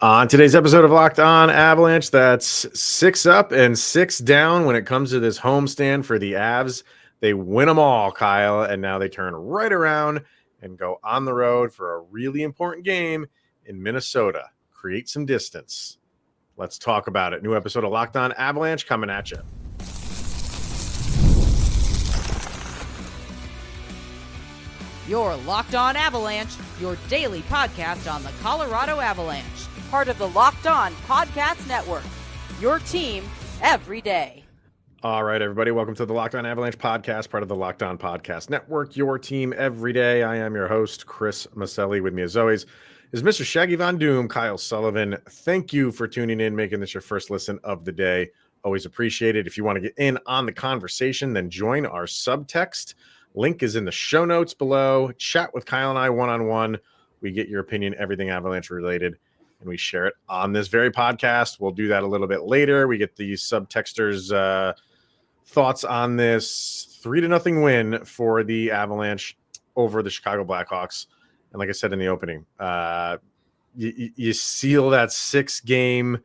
On today's episode of Locked On Avalanche, that's 6 up and 6 down when it comes to this homestand for the Avs. They win them all, Kyle, and now they turn right around and go on the road for a really important game in Minnesota. Create some distance. Let's talk about it. New episode of Locked On Avalanche coming at you. Your Locked On Avalanche, your daily podcast on the Colorado Avalanche. Part of the Locked On Podcast Network. Your team every day. All right, everybody. Welcome to the Locked On Avalanche podcast, part of the Locked On Podcast Network. Your team every day. I am your host, Chris Maselli. With me, as always, is Mr. Shaggy Von Doom, Kyle Sullivan. Thank you for tuning in, making this your first listen of the day. Always appreciate it. If you want to get in on the conversation, then join our subtext. Link is in the show notes below. Chat with Kyle and I one-on-one. We get your opinion, everything Avalanche related, and we share it on this very podcast. We'll do that a little bit later. We get the subtexters' thoughts on this 3-0 win for the Avalanche over the Chicago Blackhawks. And like I said in the opening, you seal that 6-game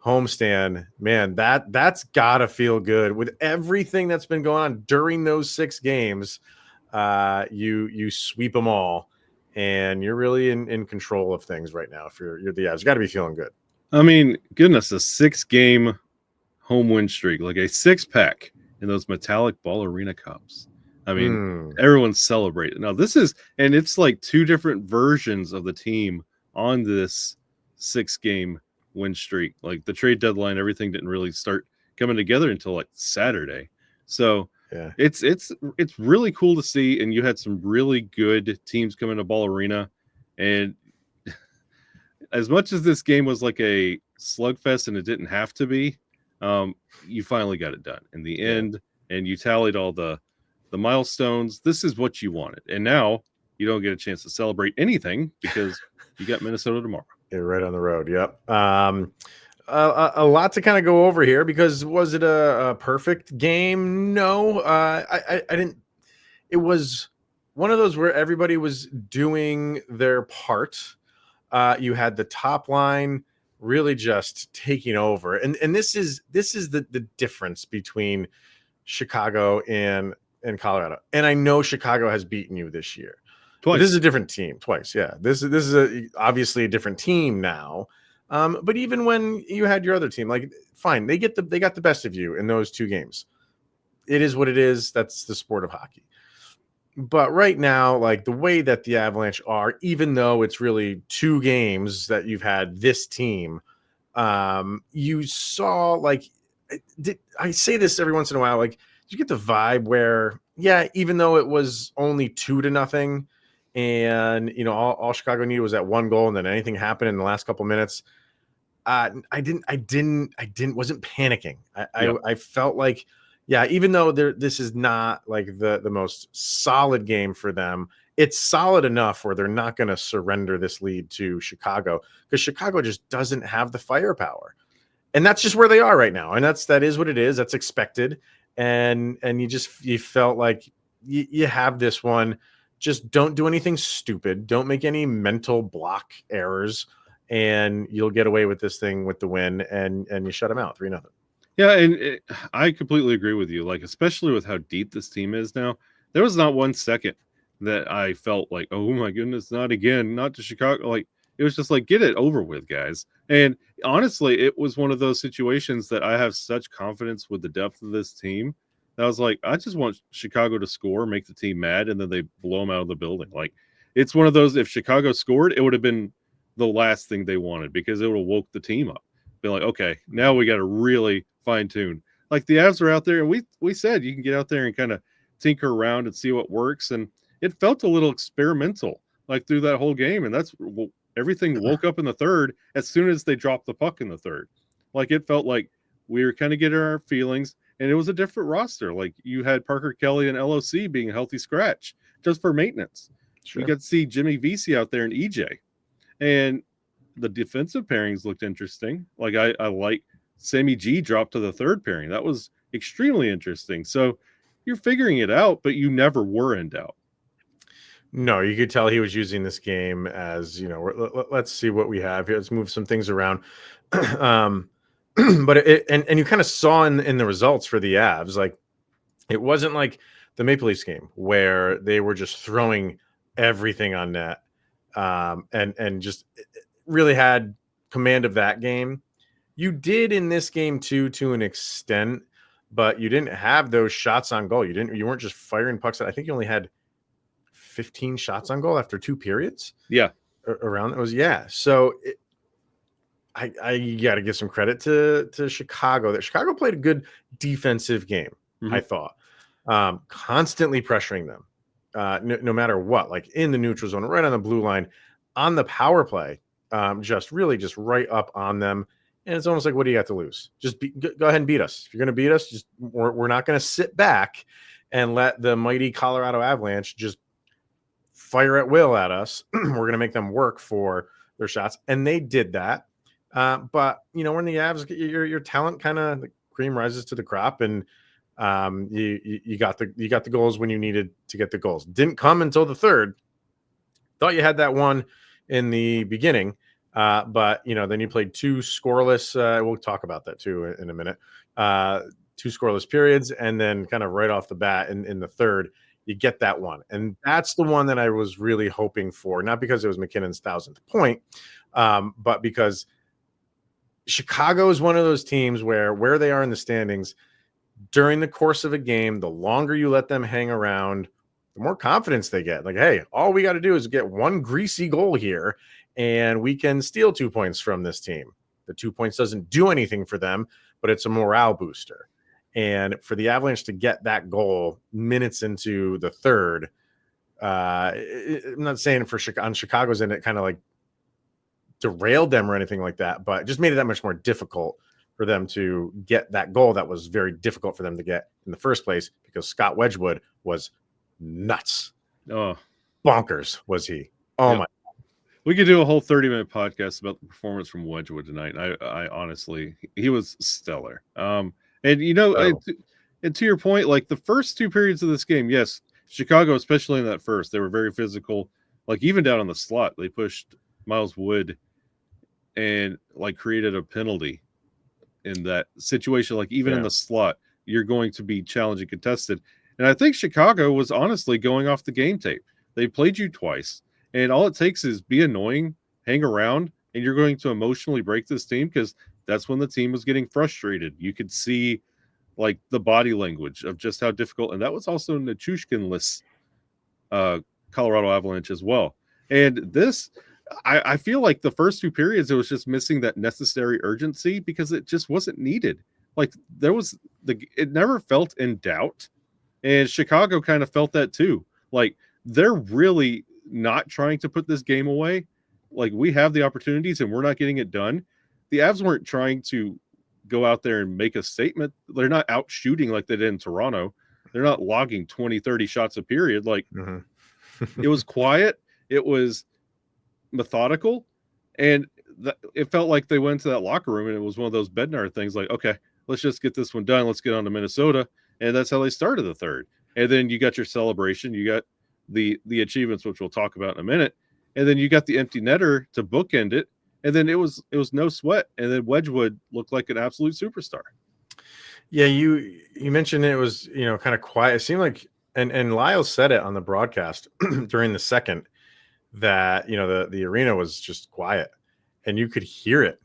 homestand. Man, that's got to feel good. With everything that's been going on during those 6 games, you sweep them all. And you're really in control of things right now. If you're the Avs, you got to be feeling good. I mean, goodness, a 6-game home win streak, like a 6-pack in those metallic ball arena cups. I mean, everyone's celebrating. Now, it's like 2 different versions of the team on this 6-game win streak. Like the trade deadline, everything didn't really start coming together until like Saturday. So yeah, it's really cool to see, and you had some really good teams come into Ball Arena, and as much as this game was like a slugfest, and it didn't have to be, you finally got it done in the end, and you tallied all the milestones. This is what you wanted, and now you don't get a chance to celebrate anything because you got Minnesota tomorrow. You're right on the road. Yep. A lot to kind of go over here, because was it a perfect game? No, I didn't. It was one of those where everybody was doing their part. You had the top line really just taking over, and this is the difference between Chicago and Colorado. And I know Chicago has beaten you this year. Twice. This is a different team. Twice, yeah. This is obviously a different team now. But even when you had your other team, like, fine, they got the best of you in those 2 games. It is what it is. That's the sport of hockey. But right now, like the way that the Avalanche are, even though it's really 2 games that you've had this team, you saw, like, I say this every once in a while, like, did you get the vibe where, yeah, even though it was only 2-0, and all Chicago needed was that 1 goal, and then anything happened in the last couple minutes, I wasn't panicking. I felt like, yeah, even though this is not like the most solid game for them, it's solid enough where they're not going to surrender this lead to Chicago, because Chicago just doesn't have the firepower, and that's just where they are right now, and that is what it is. That's expected, and you felt like you have this one. Just don't do anything stupid. Don't make any mental block errors, and you'll get away with this thing with the win, and you shut them out 3-0. Yeah, and I completely agree with you. Like, especially with how deep this team is now, there was not 1 second that I felt like, oh my goodness, not again, not to Chicago. Like, it was just like, get it over with, guys. And honestly, it was one of those situations that I have such confidence with the depth of this team. I was like, I just want Chicago to score, make the team mad, and then they blow them out of the building. Like, it's one of those, if Chicago scored, it would have been the last thing they wanted, because it would have woke the team up. Be like, okay, now we got to really fine-tune. Like, the Avs are out there, and we said you can get out there and kind of tinker around and see what works, and it felt a little experimental, like, through that whole game, and that's everything woke up in the third as soon as they dropped the puck in the third. Like, it felt like we were kind of getting our feelings, and it was a different roster. Like, you had Parker Kelly and LOC being a healthy scratch just for maintenance. Sure. You got to see Jimmy Vesey out there and EJ. And the defensive pairings looked interesting. Like, I like Sammy G dropped to the third pairing. That was extremely interesting. So you're figuring it out, but you never were in doubt. No, you could tell he was using this game as, let's see what we have here. Let's move some things around. um, but and you kind of saw in the results for the Avs, like it wasn't like the Maple Leafs game where they were just throwing everything on net, and just really had command of that game. You did in this game too, to an extent, but you didn't have those shots on goal. You weren't just firing pucks. I think you only had 15 shots on goal after 2 periods. Yeah. Around that was, yeah. So I got to give some credit to Chicago. That Chicago played a good defensive game, I thought. Constantly pressuring them, no matter what, like in the neutral zone, right on the blue line, on the power play, just right up on them. And it's almost like, what do you got to lose? Just go ahead and beat us. If you're going to beat us, we're not going to sit back and let the mighty Colorado Avalanche just fire at will at us. We're going to make them work for their shots. And they did that. But, when the Avs, your talent kind of, the cream rises to the crop, and you got the goals when you needed to get the goals. Didn't come until the third. Thought you had that one in the beginning. But then you played 2 scoreless. We'll talk about that too in a minute. 2 scoreless periods, and then kind of right off the bat in the third, you get that one, and that's the one that I was really hoping for. Not because it was MacKinnon's 1,000th point, but because Chicago is one of those teams where they are in the standings during the course of a game. The longer you let them hang around, the more confidence they get. Like, hey, all we got to do is get one greasy goal here, and we can steal 2 points from this team. The 2 points doesn't do anything for them, but it's a morale booster. And for the Avalanche to get that goal minutes into the third, I'm not saying on Chicago's end, it kind of like derailed them or anything like that, but just made it that much more difficult for them to get that goal that was very difficult for them to get in the first place, because Scott Wedgewood was nuts. Oh, bonkers was he. Oh, my. We could do a whole 30-minute podcast about the performance from Wedgewood tonight. I honestly, he was stellar. And and to your point, like the first 2 periods of this game, yes, Chicago, especially in that first, they were very physical. Like even down on the slot, they pushed Miles Wood and like created a penalty in that situation. Like even in the slot, you're going to be challenged and contested. And I think Chicago was honestly going off the game tape. They played you twice, and all it takes is be annoying, hang around, and you're going to emotionally break this team, because that's when the team was getting frustrated. You could see like the body language of just how difficult, and that was also Nichushkin-less Colorado Avalanche as well. And this, I feel like the first 2 periods, it was just missing that necessary urgency, because it just wasn't needed. Like it never felt in doubt. And Chicago kind of felt that too. Like they're really not trying to put this game away. Like we have the opportunities and we're not getting it done. The Avs weren't trying to go out there and make a statement. They're not out shooting like they did in Toronto. They're not logging 20, 30 shots a period. Like it was quiet. It was methodical. And it felt like they went to that locker room and it was one of those Bednar things like, okay, let's just get this one done. Let's get on to Minnesota. And that's how they started the third. And then you got your celebration. You got the achievements, which we'll talk about in a minute. And then you got the empty netter to bookend it. And then it was no sweat. And then Wedgewood looked like an absolute superstar. Yeah, you mentioned it was, kind of quiet. It seemed like, and Lyle said it on the broadcast during the second, that, the arena was just quiet and you could hear it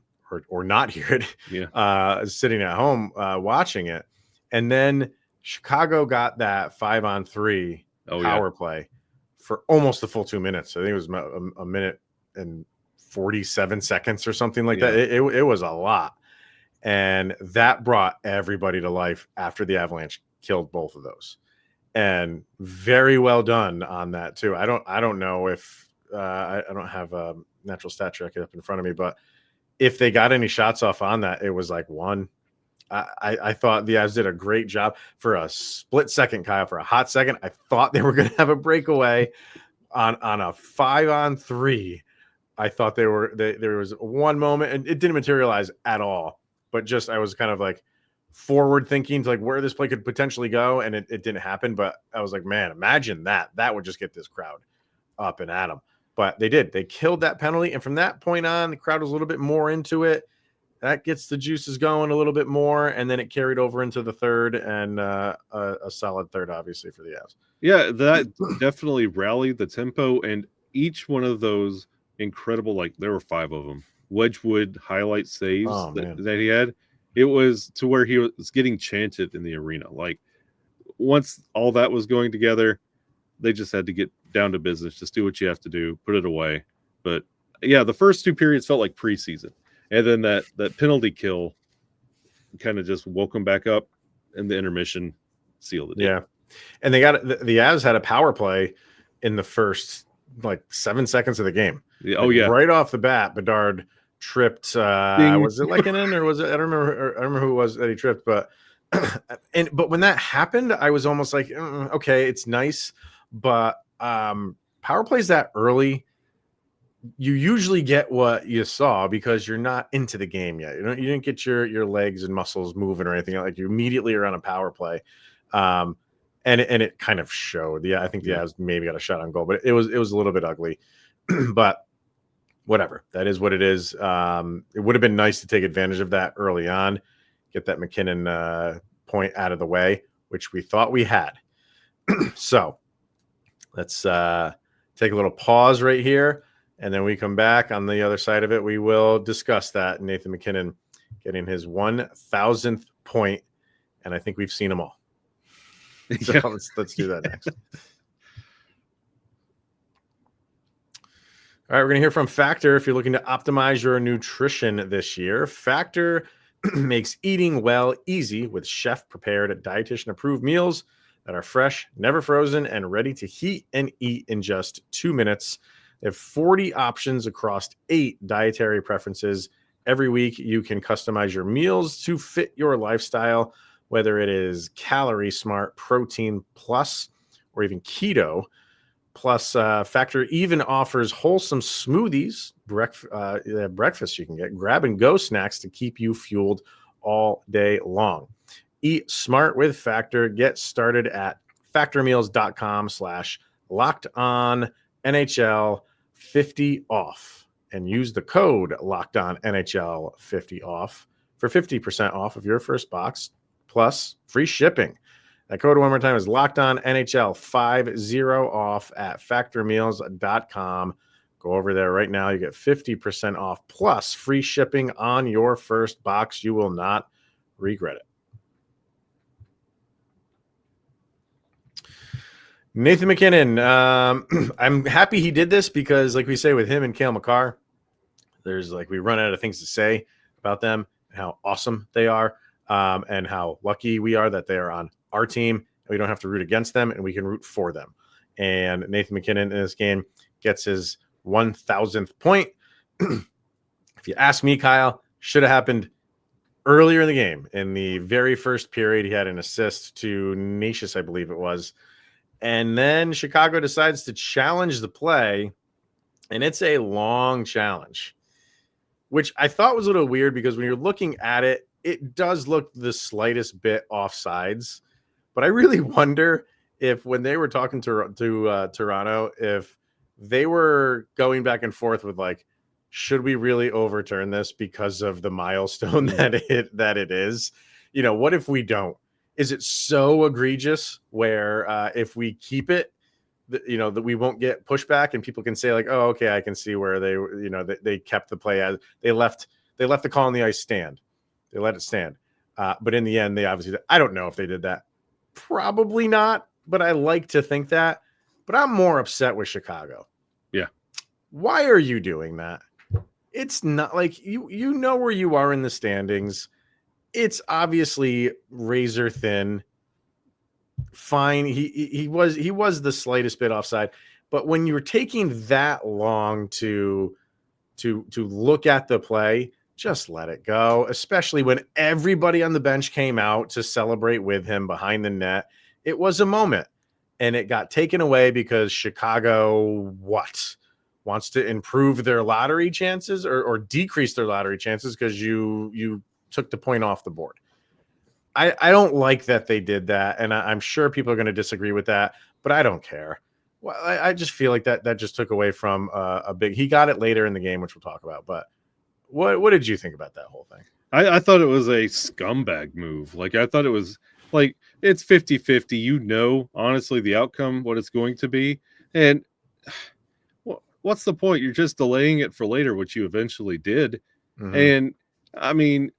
or not hear it, sitting at home watching it. And then Chicago got that 5-on-3 power play for almost the full 2 minutes. I think it was a minute and 47 seconds or something like that. It was a lot. And that brought everybody to life after the Avalanche killed both of those. And very well done on that too. I don't know if I don't have a natural stat tracker up in front of me, but if they got any shots off on that, it was like one. I thought the Avs did a great job for a split second, Kyle. For a hot second, I thought they were going to have a breakaway on a 5-on-3. I thought there was one moment, and it didn't materialize at all. But just I was kind of like forward thinking to like where this play could potentially go, and it didn't happen. But I was like, man, imagine that. That would just get this crowd up and at them. But they did. They killed that penalty. And from that point on, the crowd was a little bit more into it. That gets the juices going a little bit more. And then it carried over into the third, and a solid third, obviously, for the Avs. Yeah, that definitely rallied the tempo. And each one of those incredible, like there were 5 of them, Wedgewood highlight saves that he had. It was to where he was getting chanted in the arena. Like once all that was going together, they just had to get down to business. Just do what you have to do, put it away. But yeah, the first 2 periods felt like preseason. And then that penalty kill kind of just woke them back up, and the intermission sealed it. Yeah. And they got the Avs had a power play in the first like 7 seconds of the game. Yeah. Oh yeah. Right off the bat, Bedard tripped. Was it Lehkonen or was it? I don't remember who it was that he tripped, but but when that happened, I was almost like, okay, it's nice, but power plays that early, you usually get what you saw because you're not into the game yet. You didn't get your legs and muscles moving or anything. Like you immediately are on a power play, and it kind of showed. Yeah, I think the Avs maybe got a shot on goal, but it was a little bit ugly. But whatever, that is what it is. It would have been nice to take advantage of that early on, get that MacKinnon point out of the way, which we thought we had. So let's take a little pause right here, and then we come back. On the other side of it, we will discuss that. Nathan MacKinnon getting his 1,000th point, and I think we've seen them all. So let's do that next. All right, we're going to hear from Factor. If you're looking to optimize your nutrition this year, Factor makes eating well easy with chef-prepared, dietitian-approved meals that are fresh, never frozen, and ready to heat and eat in just 2 minutes. They have 40 options across 8 dietary preferences. Every week, you can customize your meals to fit your lifestyle, whether it is Calorie Smart, Protein Plus, or even Keto. Plus, Factor even offers wholesome smoothies, breakfast you can get, grab-and-go snacks to keep you fueled all day long. Eat smart with Factor. Get started at factormeals.com/LockedOnNHL50off and use the code LockedOnNHL50off for 50% off of your first box plus free shipping. That code one more time is LockedOnNHL50 off at factormeals.com. Go over there right now. You get 50% off plus free shipping on your first box. You will not regret it. Nathan MacKinnon. I'm happy he did this because, like we say with him and Cale Makar, we run out of things to say about them and how awesome they are, and how lucky we are that they are on our team. We don't have to root against them, and we can root for them. And Nathan MacKinnon in this game gets his 1,000th point. If you ask me, Kyle, should have happened earlier in the game. In the very first period, he had an assist to Nashis, I believe it was. And then Chicago decides to challenge the play, and it's a long challenge, which I thought was a little weird because when you're looking at it, it does look the slightest bit offsides. But I really wonder if when they were talking to Toronto, if they were going back and forth with like, should we really overturn this because of the milestone that it is? You know, what if we don't? Is it so egregious where if we keep it, that we won't get pushback and people can say like, oh, okay, I can see where they kept the play as they left the call on the ice stand. They let it stand. But in the end, they obviously, I don't know if they did that. Probably not, but I like to think that. But I'm more upset with Chicago. Yeah. Why are you doing that? It's not like you know where you are in the standings. It's obviously razor thin. Fine. He was the slightest bit offside. But when you're taking that long to look at the play, just let it go, especially when everybody on the bench came out to celebrate with him behind the net. It was a moment, and it got taken away because Chicago wants to improve their lottery chances or decrease their lottery chances because you took the point off the board. I don't like that they did that, and I'm sure people are going to disagree with that, but I don't care. Well, I just feel like that just took away from a big. He got it later in the game, which we'll talk about. But what did you think about that whole thing? I thought it was a scumbag move. Like, I thought it was like, it's 50-50. You know, honestly, the outcome, what it's going to be. And what's the point? You're just delaying it for later, which you eventually did. Mm-hmm. And I mean,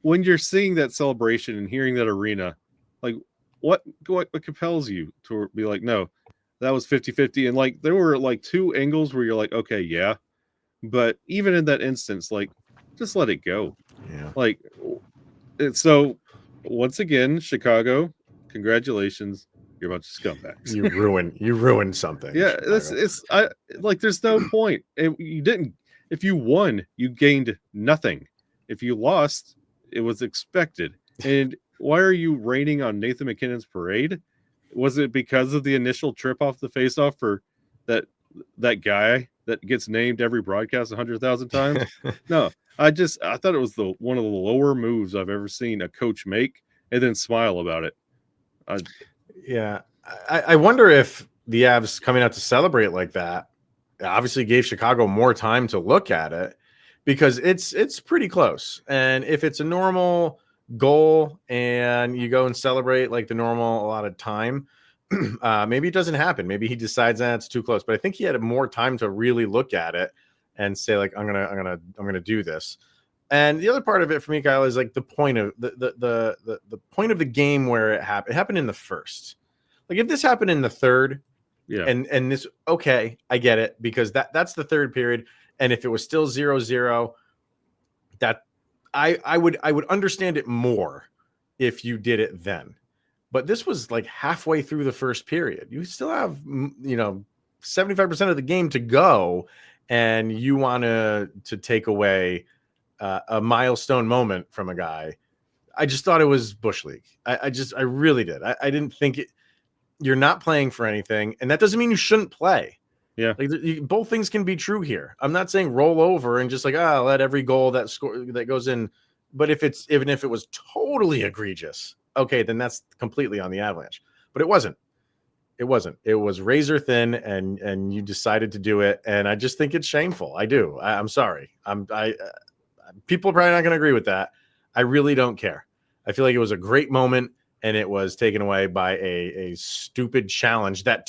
when you're seeing that celebration and hearing that arena, like, what compels you to be like, no, that was 50-50? And like, there were like two angles where you're like, okay, yeah. But even in that instance, like, just let it go. Yeah. Like, so once again, Chicago, congratulations, you're a bunch of scumbags. You ruined something. Yeah, there's no point. You didn't. If you won, you gained nothing. If you lost, it was expected. And why are you raining on Nathan MacKinnon's parade? Was it because of the initial trip off the faceoff for that guy that gets named every broadcast 100,000 times? No, I thought it was one of the lower moves I've ever seen a coach make, and then smile about it. Yeah, I wonder if the Avs coming out to celebrate like that obviously gave Chicago more time to look at it, because it's pretty close. And if it's a normal goal and you go and celebrate like the normal allotted time, maybe it doesn't happen. Maybe he decides that it's too close. But I think he had more time to really look at it and say, like, I'm gonna do this. And the other part of it for me, Kyle, is like the point of the point of the game where it happened. It happened in the first. Like, if this happened in the third, Yeah, and this, okay, I get it, because that's the third period. And if it was still 0-0, that I would understand it more if you did it then. But this was like halfway through the first period. You still have 75% of the game to go, and you want to take away a milestone moment from a guy. I just thought it was Bush League. I really did. I didn't think it. You're not playing for anything, and that doesn't mean you shouldn't play. Yeah, like both things can be true here. I'm not saying roll over and just like, let every goal that goes in. But even if it was totally egregious, okay, then that's completely on the Avalanche. But it wasn't. It wasn't. It was razor thin, and you decided to do it, and I just think it's shameful. I do. I'm sorry. People are probably not going to agree with that. I really don't care. I feel like it was a great moment, and it was taken away by a stupid challenge that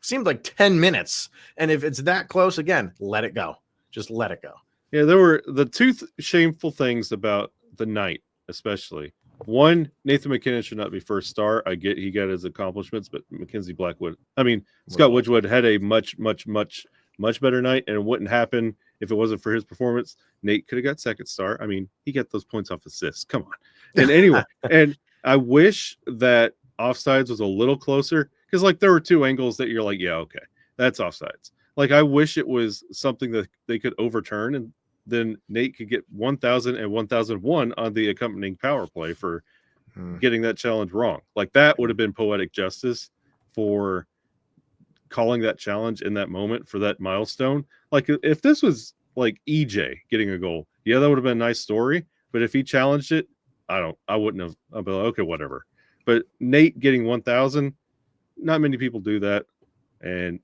seemed like 10 minutes. And if it's that close, again, let it go. Just let it go. Yeah, there were the two shameful things about the night, especially. One, Nathan MacKinnon should not be first star. I get he got his accomplishments, but Scott Wedgewood had a much, much, much, much better night, and it wouldn't happen if it wasn't for his performance. Nate could have got second star. I mean, he got those points off assists. Come on. And anyway, and I wish that offsides was a little closer, because like there were two angles that you're like, yeah, okay, that's offsides. Like, I wish it was something that they could overturn, and then Nate could get 1,000 and 1,001 on the accompanying power play for getting that challenge wrong. Like, that would have been poetic justice for calling that challenge in that moment for that milestone. Like, if this was like EJ getting a goal, yeah, that would have been a nice story. But if he challenged it, I wouldn't have. I'd be like, okay, whatever. But Nate getting 1,000, not many people do that. And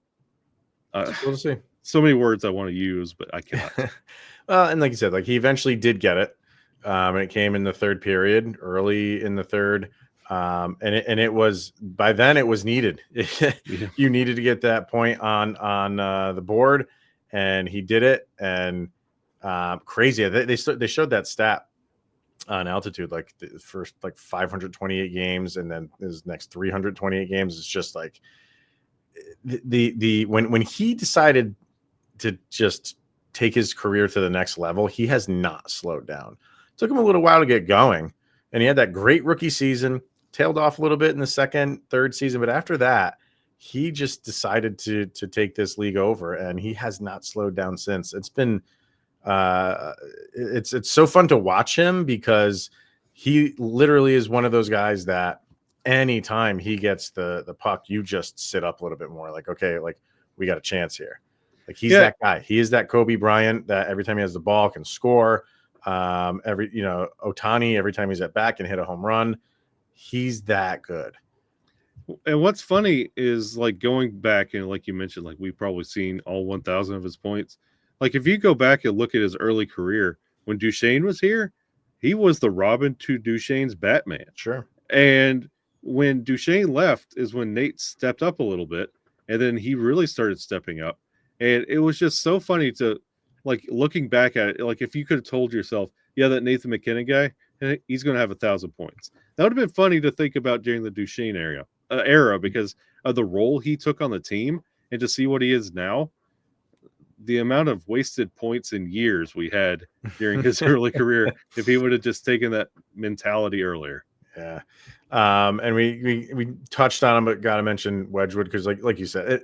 we'll see. So many words I want to use, but I cannot. Well, and like you said, like, he eventually did get it. And it came in the third period, early in the third. And it was, by then it was needed. You needed to get that point on the board, and he did it. And crazy. They showed that stat on altitude, like the first 528 games, and then his next 328 games. It's just like when he decided to just take his career to the next level, he has not slowed down. It took him a little while to get going, and he had that great rookie season, tailed off a little bit in the second, third season, but after that, he just decided to take this league over, and he has not slowed down since. It's been it's so fun to watch him, because he literally is one of those guys that anytime he gets the puck, you just sit up a little bit more, like, okay, like, we got a chance here. Like, he's that guy. He is that Kobe Bryant that every time he has the ball can score. Otani, every time he's at bat, can hit a home run. He's that good. And what's funny is like going back and like you mentioned, like we've probably seen all 1,000 of his points. Like if you go back and look at his early career, when Duchesne was here, he was the Robin to Duchesne's Batman. Sure. And when Duchesne left is when Nate stepped up a little bit, and then he really started stepping up. And it was just so funny to like looking back at it. Like if you could have told yourself, yeah, that Nathan MacKinnon guy, he's going to have 1,000 points. That would have been funny to think about during the Duchesne era because of the role he took on the team, and to see what he is now. The amount of wasted points and years we had during his early career, if he would have just taken that mentality earlier. Yeah. And we touched on him, but got to mention Wedgewood because, like you said,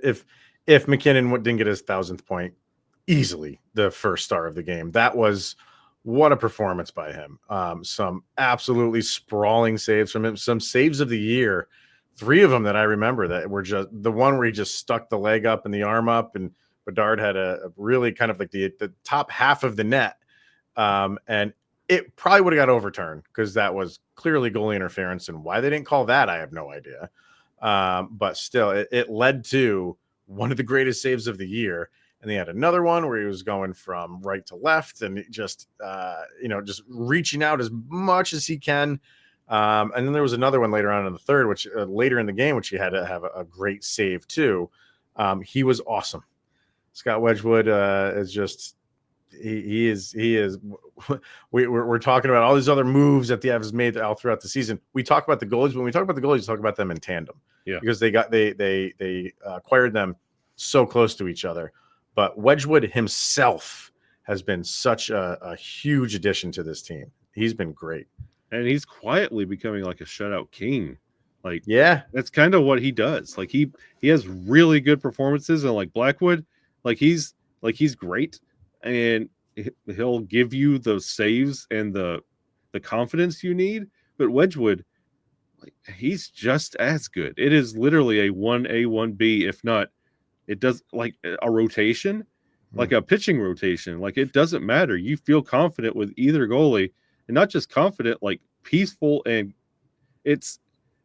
if MacKinnon didn't get his 1,000th point, easily the first star of the game. That was what a performance by him. Some absolutely sprawling saves from him. Some saves of the year. 3 of them that I remember that were just the one where he just stuck the leg up and the arm up, and Bedard had a really kind of like the top half of the net. And it probably would have got overturned because that was clearly goalie interference, and why they didn't call that, I have no idea. But still, it led to one of the greatest saves of the year. And they had another one where he was going from right to left and just, just reaching out as much as he can. And then there was another one later on in the third, which later in the game, which he had to have a great save too. He was awesome. Scott Wedgewood is just, he is. We're talking about all these other moves that the Avs made all throughout the season. We talk about the goalies. When we talk about the goalies, we talk about them in tandem. Yeah, because they acquired them so close to each other. But Wedgewood himself has been such a huge addition to this team. He's been great, and he's quietly becoming like a shutout king. Like, yeah, that's kind of what he does. Like he has really good performances, and like Blackwood, he's great, and he'll give you those saves and the confidence you need. But Wedgewood, he's just as good. It is literally a 1A, 1B, if not, it does like a rotation, like a pitching rotation. Like it doesn't matter. You feel confident with either goalie, and not just confident, like peaceful. And it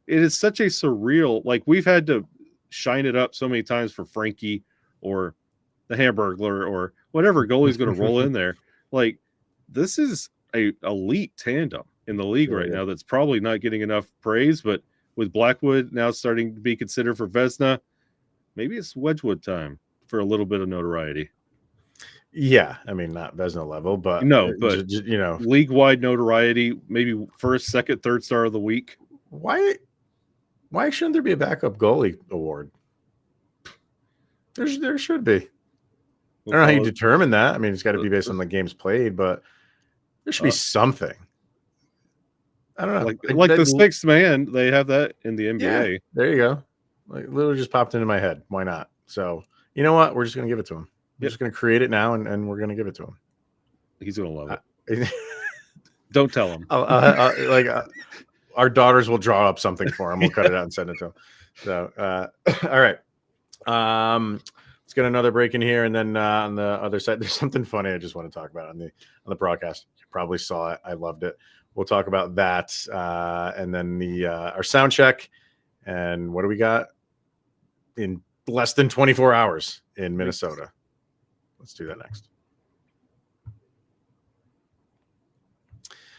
is such a surreal, like we've had to shine it up so many times for Frankie or the Hamburglar or whatever goalie's going to roll in there. Like this is a elite tandem in the league right now that's probably not getting enough praise, but with Blackwood now starting to be considered for Vezina, maybe it's Wedgewood time for a little bit of notoriety. Yeah, I mean, not Vezina level, but but league-wide notoriety, maybe first, second, third star of the week. Why shouldn't there be a backup goalie award? There should be. I don't know how you determine that. I mean, it's got to be based on the games played, but there should be something. I don't know. Like the sixth man, they have that in the NBA. Yeah, there you go. Like literally just popped into my head. Why not? So you know what? We're just gonna give it to him. We're just gonna create it now, and we're gonna give it to him. He's gonna love it. Don't tell him. Our daughters will draw up something for him. We'll cut it out and send it to him. So all right. Let's get another break in here, and then on the other side, there's something funny I just want to talk about on the broadcast. You probably saw it. I loved it. We'll talk about that, and then our sound check, and what do we got in less than 24 hours in Minnesota? Let's do that next.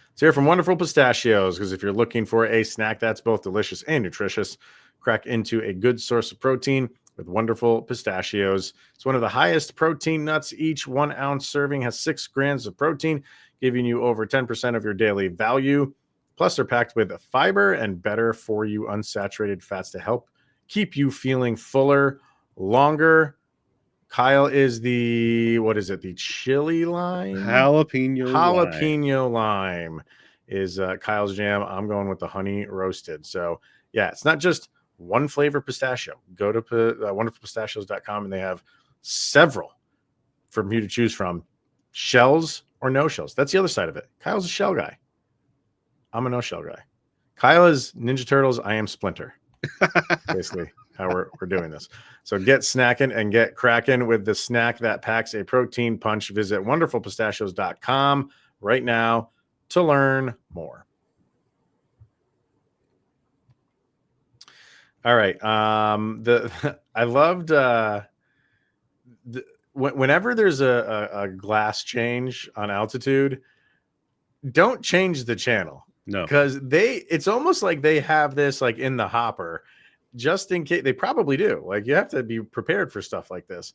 Let's hear from Wonderful Pistachios, because if you're looking for a snack that's both delicious and nutritious, crack into a good source of protein with Wonderful Pistachios. It's one of the highest protein nuts. Each 1 ounce serving has 6 grams of protein, giving you over 10% of your daily value. Plus, they're packed with fiber and better for you unsaturated fats to help keep you feeling fuller longer. Kyle is the chili lime? Jalapeno lime is Kyle's jam. I'm going with the honey roasted. So, yeah, it's not just one flavor pistachio. Go to wonderfulpistachios.com, and they have several for you to choose from. Shells or no shells. That's the other side of it. Kyle's a shell guy. I'm a no shell guy. Kyle is Ninja Turtles. I am Splinter. Basically how we're doing this. So get snackin' and get crackin' with the snack that packs a protein punch. Visit wonderfulpistachios.com right now to learn more. All right. I loved whenever there's a glass change on altitude, don't change the channel. No. Because it's almost like they have this like in the hopper just in case. They probably do. Like, you have to be prepared for stuff like this.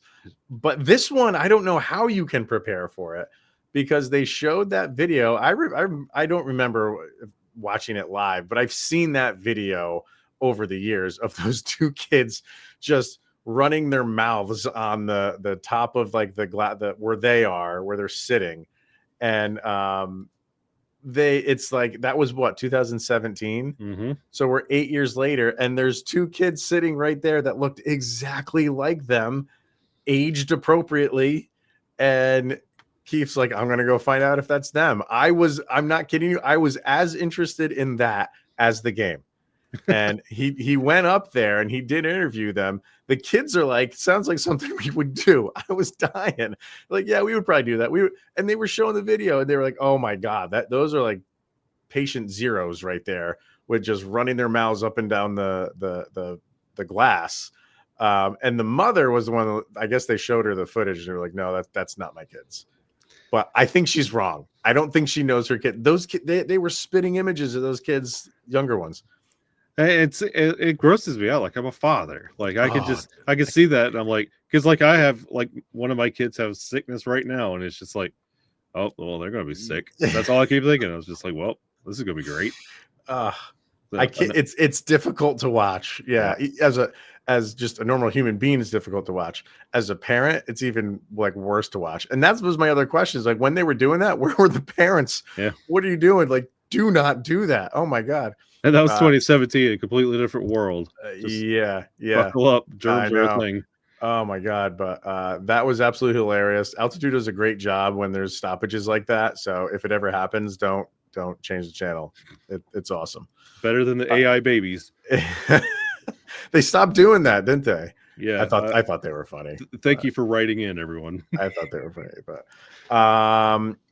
But this one, I don't know how you can prepare for it, because they showed that video. I don't remember watching it live, but I've seen that video over the years of those two kids just running their mouths on the top of like where they're sitting. And it's like, that was what, 2017. Mm-hmm. So we're 8 years later, and there's two kids sitting right there that looked exactly like them, aged appropriately. And Keith's like, I'm gonna go find out if that's them. I'm not kidding you, I was as interested in that as the game. And he went up there and he did interview them. The kids are like, sounds like something we would do. I was dying. Like, yeah, we would probably do that. And they were showing the video, and they were like, oh my God, those are like patient zeros right there, with just running their mouths up and down the glass. And the mother was the one, I guess they showed her the footage, and they were like, no, that's not my kids. But I think she's wrong. I don't think she knows her kid. Those kids, they were spitting images of those kids, younger ones. It grosses me out. Like, I'm a father. Like, I could see that. And I'm like, because like I have like one of my kids have sickness right now, and it's just like, oh well, they're gonna be sick. That's all I keep thinking. I was just like, well, this is gonna be great. It's difficult to watch. Yeah, as just a normal human being, it's difficult to watch. As a parent, it's even like worse to watch. And that was my other question: is like, when they were doing that, where were the parents? Yeah, what are you doing? Like, do not do that. Oh my God. And that was 2017, a completely different world. Yeah. Buckle up, germs are a thing. Oh my God. But that was absolutely hilarious. Altitude does a great job when there's stoppages like that. So if it ever happens, don't change the channel. It's awesome. Better than the AI babies. They stopped doing that, didn't they? Yeah. I thought they were funny. Thank you for writing in, everyone. I thought they were funny, but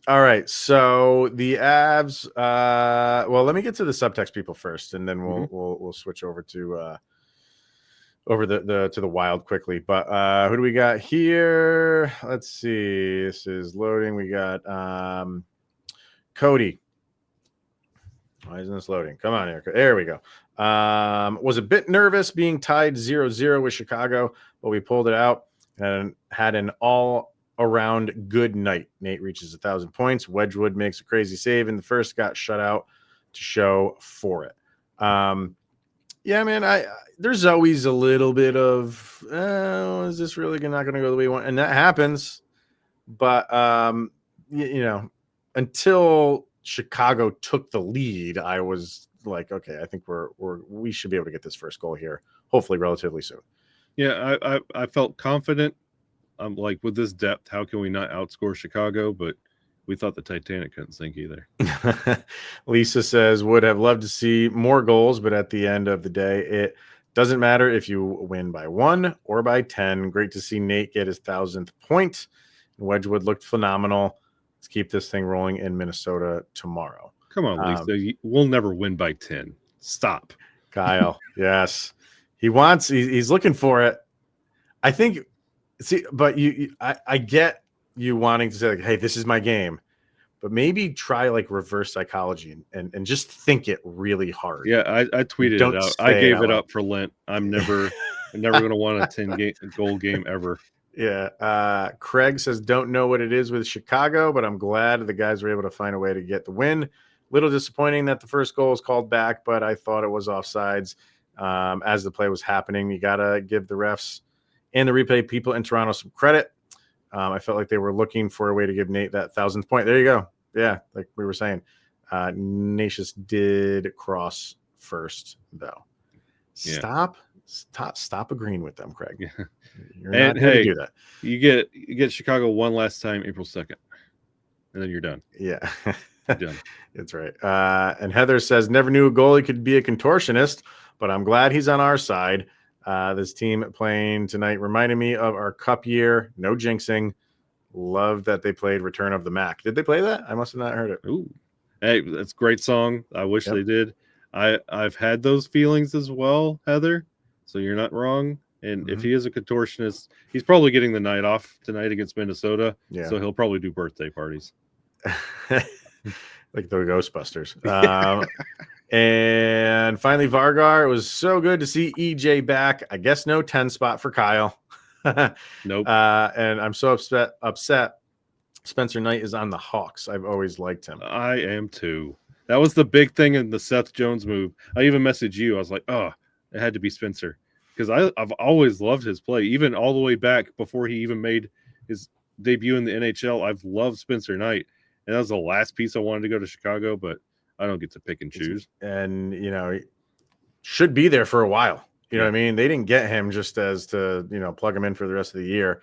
all right. So the Avs, well, let me get to the subtext people first, and then we'll switch over to the Wild quickly. But who do we got here? Let's see. This is loading. We got Cody. Why isn't this loading? Come on here. There we go. Was a bit nervous being tied 0-0 with Chicago, but we pulled it out and had an all-around good night. Nate reaches 1,000 points. Wedgewood makes a crazy save in the first, got shut out to show for it. Yeah, man, there's always a little bit of, is this really not going to go the way we want? And that happens. But, until Chicago took the lead, I was like, okay, I think we should be able to get this first goal here, hopefully relatively soon. Yeah, I felt confident. I'm like, with this depth, how can we not outscore Chicago? But we thought the Titanic couldn't sink either. Lisa says, would have loved to see more goals, but at the end of the day, it doesn't matter if you win by 1 or by 10. Great to see Nate get his 1,000th point. Wedgewood looked phenomenal. Let's keep this thing rolling in Minnesota tomorrow. Come on, Lisa. We'll never win by 10. Stop. Kyle. Yes. He's looking for it. I think, but I get you wanting to say, like, hey, this is my game, but maybe try like reverse psychology and just think it really hard. Yeah, I tweeted it out. I gave it up for Lent. I'm never going to want a 10-goal game ever. Yeah. Craig says, don't know what it is with Chicago, but I'm glad the guys were able to find a way to get the win. Little disappointing that the first goal was called back, but I thought it was offsides as the play was happening. You got to give the refs and the replay people in Toronto some credit. I felt like they were looking for a way to give Nate that 1,000th point. There you go. Yeah, like we were saying. Natius did cross first, though. Yeah. Stop agreeing with them, Craig. Yeah. You're not going to do that. You get Chicago one last time, April 2nd, and then you're done. Yeah. Done. That's right. And Heather says, never knew a goalie could be a contortionist, but I'm glad he's on our side. This team playing tonight reminded me of our cup year. No jinxing. Love that they played Return of the Mac. Did they play that? I must have not heard it. Ooh. Hey, that's a great song. I wish they did. I've had those feelings as well, Heather. so you're not wrong. And if he is a contortionist, he's probably getting the night off tonight against Minnesota. Yeah. So he'll probably do birthday parties. Like the Ghostbusters. And finally, Vargar. It was so good to see EJ back. I guess no 10 spot for Kyle. Nope. And I'm so upset. Spencer Knight is on the Hawks. I've always liked him. I am too. That was the big thing in the Seth Jones move. I even messaged you. I was like, oh, it had to be Spencer. Because I've always loved his play, even all the way back before he even made his debut in the NHL. I've loved Spencer Knight. And that was the last piece I wanted to go to Chicago, but I don't get to pick and choose. And, he should be there for a while. You know what I mean? They didn't get him just as to, plug him in for the rest of the year.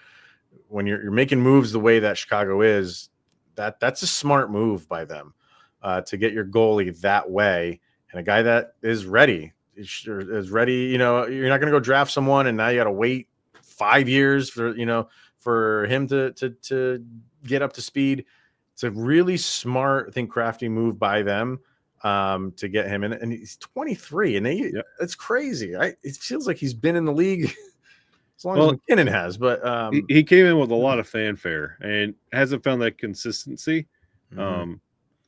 When you're making moves the way that Chicago is, that's a smart move by them to get your goalie that way. And a guy that is ready. Is ready, you're not going to go draft someone and now you got to wait 5 years for him to get up to speed. It's a really smart, I think, crafty move by them to get him in. And he's 23, and it's crazy. It feels like he's been in the league as long as MacKinnon has. But he came in with a lot of fanfare and hasn't found that consistency.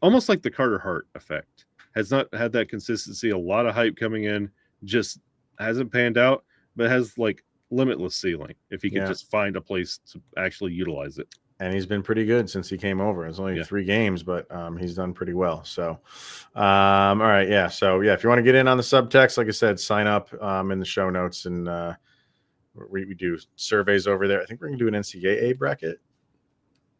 Almost like the Carter Hart effect. Has not had that consistency, a lot of hype coming in, just hasn't panned out, but has like limitless ceiling if he can just find a place to actually utilize it. And he's been pretty good since he came over. It's only 3 games, but he's done pretty well. So, all right. Yeah. So, if you want to get in on the subtext, like I said, sign up in the show notes. And we do surveys over there. I think we're going to do an NCAA bracket.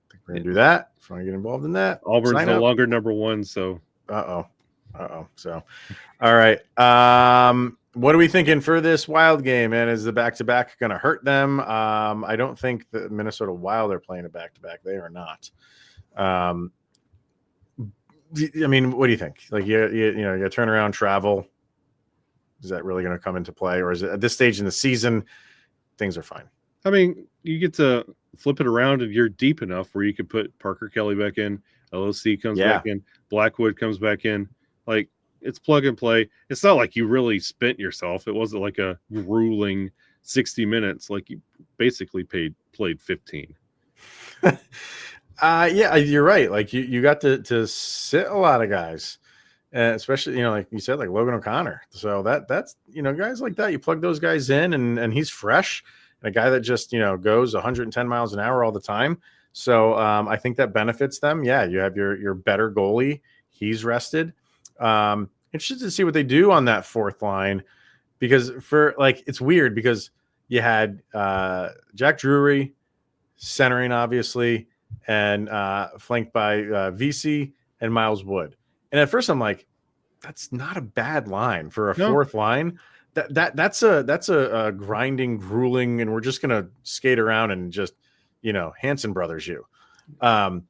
I think we're going to do that. If you want to get involved in that. Auburn's no longer number 1. So, So, all right. What are we thinking for this Wild game? And is the back-to-back going to hurt them? I don't think the Minnesota Wild are playing a back-to-back. They are not. I mean, what do you think? Like, you turn around, travel. Is that really going to come into play? Or is it at this stage in the season, things are fine? I mean, you get to flip it around and you're deep enough where you can put Parker Kelly back in. LOC comes back in. Blackwood comes back in. Like, it's plug and play. It's not like you really spent yourself. It wasn't like a grueling 60 minutes. Like, you basically played 15. Yeah, you're right. Like, you got to sit a lot of guys, especially, like you said, like Logan O'Connor. So that's, guys like that, you plug those guys in and he's fresh. And a guy that just, goes 110 miles an hour all the time. So I think that benefits them. Yeah, you have your better goalie. He's rested. Interested to see what they do on that fourth line, because it's weird because you had Jack Drury centering, obviously, and flanked by VC and Miles Wood. And at first I'm like, that's not a bad line for a fourth line. That's a grinding, grueling, and we're just gonna skate around and just Hanson Brothers you. But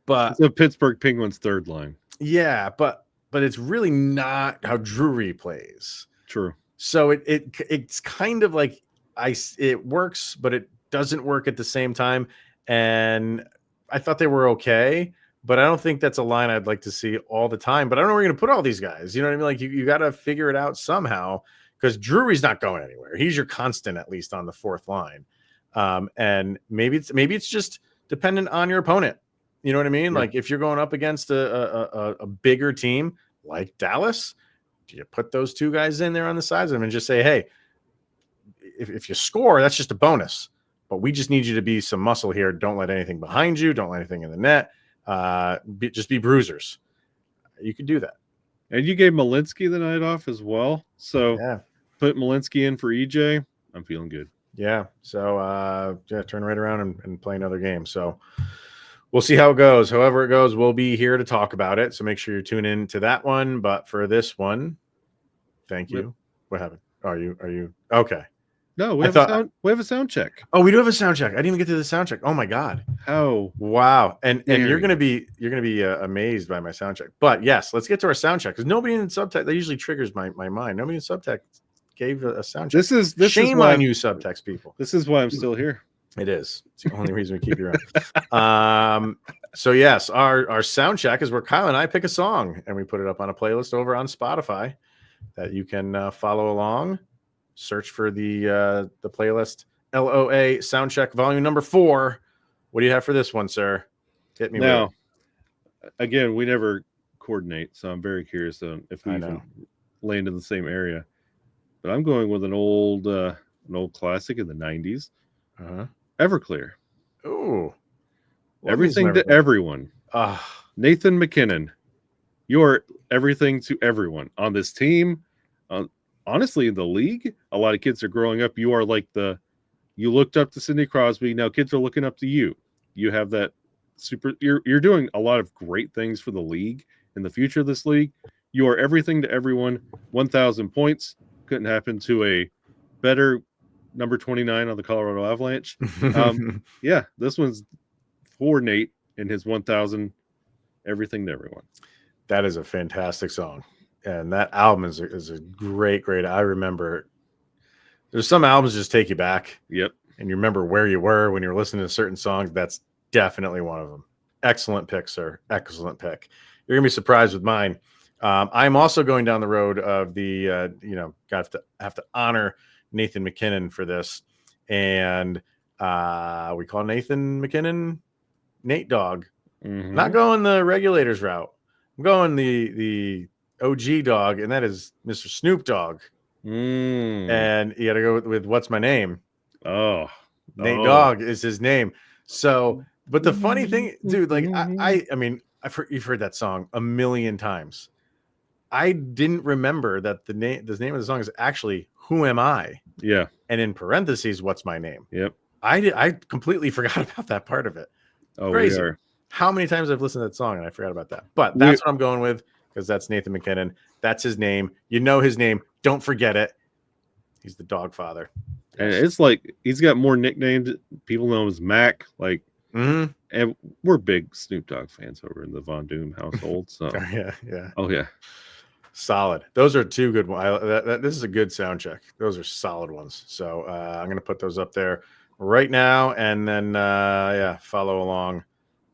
it's a Pittsburgh Penguins third line. Yeah, but it's really not how Drury plays. True. So it's kind of like it works, but it doesn't work at the same time. And I thought they were okay, but I don't think that's a line I'd like to see all the time. But I don't know where you're going to put all these guys. You know what I mean? Like you got to figure it out somehow, because Drury's not going anywhere. He's your constant, at least on the fourth line. And maybe it's just dependent on your opponent. You know what I mean? Yeah. Like if you're going up against a bigger team like Dallas, do you put those 2 guys in there on the sides of them and just say, hey, if you score, that's just a bonus. But we just need you to be some muscle here. Don't let anything behind you. Don't let anything in the net. Just be bruisers. You could do that. And you gave Malinsky the night off as well. So put Malinsky in for EJ. I'm feeling good. Yeah. So turn right around and play another game. So we'll see how it goes. However it goes, we'll be here to talk about it. So make sure you tune in to that one. But for this one, thank you. Yep. What happened? Are you okay? No, we have a sound check. Oh, we do have a sound check. I didn't even get to the sound check. Oh my God. Oh, wow. And you're gonna be amazed by my sound check. But yes, let's get to our sound check, because nobody in subtext, that usually triggers my mind. Nobody in subtext gave a sound check. This shame is on you, subtext people. This is why I'm still here. It is. It's the only reason we keep you around. So yes, our sound check is where Kyle and I pick a song and we put it up on a playlist over on Spotify that you can follow along search for the playlist. LOA Soundcheck Volume number 4. What do you have for this one, sir? Hit me Now, with it. Again, we never coordinate, so I'm very curious if we I even know. land in the same area. But I'm going with an old classic in the 90s, Uh-huh. Everclear. Ooh. Everything to everyone. Ah. Nathan MacKinnon. You're everything to everyone on this team. Honestly, in the league, a lot of kids are growing up. You are like you looked up to Sidney Crosby. Now kids are looking up to you. You have that you're doing a lot of great things for the league in the future of this league. You are everything to everyone. 1,000 points. Couldn't happen to a better number 29 on the Colorado Avalanche. Yeah, this one's for Nate and his 1,000 everything to everyone. That is a fantastic song. And that album is a great. I remember there's some albums just take you back. Yep. And you remember where you were when you were listening to certain songs. That's definitely one of them. Excellent pick, sir. Excellent pick. You're going to be surprised with mine. I'm also going down the road of the, have to honor Nathan MacKinnon for this. And we call Nathan MacKinnon Nate Dogg. Mm-hmm. Not going the regulators route. I'm going the OG dog, and that is Mr. Snoop Dogg. And you got to go with What's My Name? Oh, Nate Dogg is his name. So, but the funny thing, dude, like I mean, you've heard that song a million times. I didn't remember that the name of the song is actually "Who Am I?" Yeah, and in parentheses, "What's my name?" Yep. I completely forgot about that part of it. Oh, crazy. We are. How many times I've listened to that song and I forgot about that. But that's what I'm going with because that's Nathan MacKinnon. That's his name. You know his name. Don't forget it. He's the dog father. And it's like he's got more nicknames. People know him as Mac. Like, and we're big Snoop Dogg fans over in the Von Doom household. So yeah. Oh yeah. Solid. Those are two good ones. This is a good sound check. Those are solid ones. So I'm going to put those up there right now, and then follow along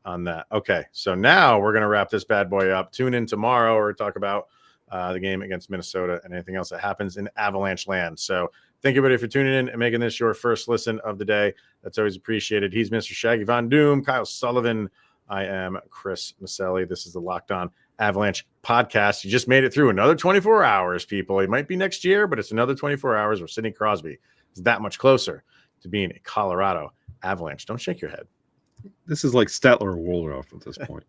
on that. Okay, so now we're going to wrap this bad boy up. Tune in tomorrow or talk about the game against Minnesota and anything else that happens in Avalanche land. So thank you, everybody, for tuning in and making this your first listen of the day. That's always appreciated. He's Mr. Shaggy Von Doom, Kyle Sullivan. I am Chris Maselli. This is the Locked On Avalanche podcast. You just made it through another 24 hours, people. It might be next year, but it's another 24 hours where Sidney Crosby is that much closer to being a Colorado Avalanche. Don't shake your head. This is like Statler or Wolof at this point.